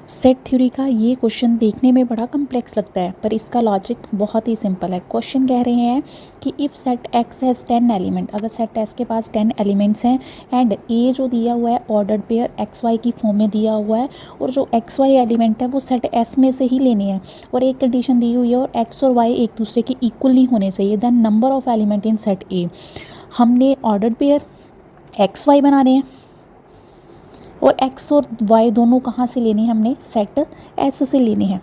Set theory का ये question देखने में बड़ा कम्प्लेक्स लगता है, पर इसका लॉजिक बहुत ही सिंपल है। क्वेश्चन कह रहे हैं कि if set x has 10 element, अगर सेट एक्स के पास 10 एलिमेंट्स हैं एंड ए जो दिया हुआ है ऑर्डर्ड पेयर एक्स वाई की फॉर्म में दिया हुआ है, और जो एक्स वाई एलिमेंट है वो सेट एस में से ही लेने हैं, और एक कंडीशन दी हुई है और एक्स और वाई एक दूसरे के इक्वल नहीं होने चाहिए, then number of element in set A. हमने ऑर्डर्ड पेयर एक्स वाई बनाने हैं और x और y दोनों कहाँ से लेने हैं, हमने सेट S से लेने हैं।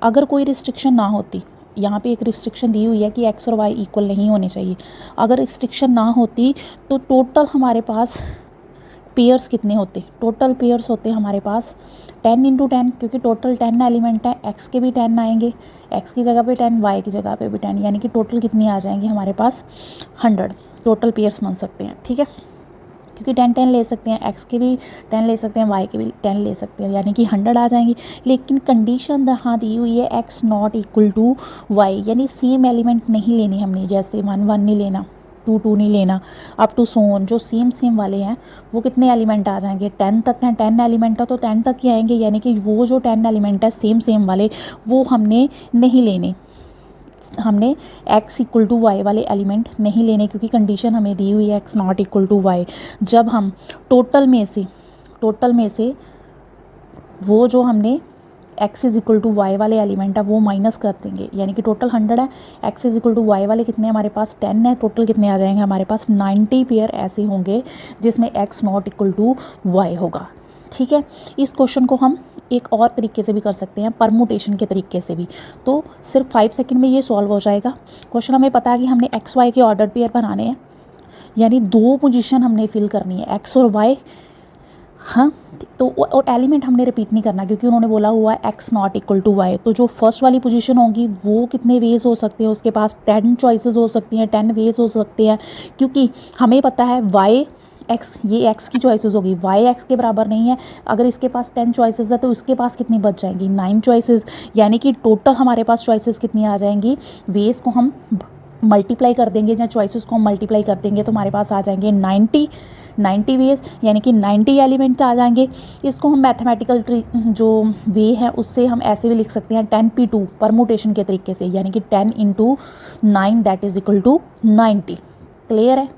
अगर कोई रिस्ट्रिक्शन ना होती, यहाँ पे एक रिस्ट्रिक्शन दी हुई है कि x और y इक्वल नहीं होने चाहिए, अगर रिस्ट्रिक्शन ना होती तो टोटल हमारे पास पेयर्स कितने होते, टोटल पेयर्स होते हमारे पास 10 × 10, क्योंकि टोटल 10 एलिमेंट है, x के भी 10 आएंगे, x की जगह पे 10, y की जगह पे भी 10, यानी कि टोटल कितनी आ जाएंगी हमारे पास 100 टोटल पेयर्स बन सकते हैं। ठीक है, क्योंकि 10 ले सकते हैं, x के भी 10 ले सकते हैं, y के भी 10 ले सकते हैं, यानी कि 100 आ जाएंगी। लेकिन कंडीशन यहाँ दी हुई है x not equal to y, यानी सेम एलिमेंट नहीं लेने हमने, जैसे 1 1 नहीं लेना, 2 2 नहीं लेना, अप टू सोन जो सेम वाले हैं वो कितने एलिमेंट आ जाएंगे, 10 तक हैं, 10 एलिमेंट है तो 10 तक ही आएंगे, यानी कि वो जो 10 एलिमेंट है सेम वाले वो हमने नहीं लेने, हमने x इक्वल टू वाई वाले एलिमेंट नहीं लेने, क्योंकि कंडीशन हमें दी हुई है x not equal to Y. जब हम टोटल में से वो जो हमने x is equal to Y वाले एलिमेंट है वो माइनस कर देंगे, यानी कि टोटल 100 है, x is equal to Y वाले कितने हमारे पास 10 है, टोटल कितने आ जाएंगे हमारे पास 90 पेयर ऐसे होंगे जिसमें x not equal to Y होगा। ठीक है, इस क्वेश्चन को हम एक और तरीके से भी कर सकते हैं, परमुटेशन के तरीके से भी, तो सिर्फ 5 सेकंड में ये सॉल्व हो जाएगा। क्वेश्चन हमें पता है कि हमने एक्स वाई के ऑर्डर पेयर बनाने हैं, यानी 2 पोजीशन हमने फिल करनी है एक्स और वाई। हाँ, तो और एलिमेंट हमने रिपीट नहीं करना, क्योंकि उन्होंने बोला हुआ है X not equal to Y, तो जो फर्स्ट वाली पोजीशन होगी वो कितने वेज हो सकते हैं, उसके पास 10 चॉइसेस हो सकती हैं, 10 वेज हो सकते हैं, क्योंकि हमें पता है वाई एक्स, ये एक्स की चॉइसेस होगी, वाई एक्स के बराबर नहीं है। अगर इसके पास 10 चॉइसेस है तो इसके पास कितनी बच जाएंगी, 9 चॉइसेस, यानी कि टोटल हमारे पास चॉइसेस कितनी आ जाएंगी, वेज को हम मल्टीप्लाई कर देंगे या चॉइसेस को हम मल्टीप्लाई कर देंगे तो हमारे पास आ जाएंगे 90 वेज, यानी कि 90 एलिमेंट आ जाएंगे। इसको हम मैथमेटिकल जो वे है उससे हम ऐसे भी लिख सकते हैं 10p2 परमुटेशन के तरीके से, यानी कि 10 × 9 that is equal to 90। Clear है।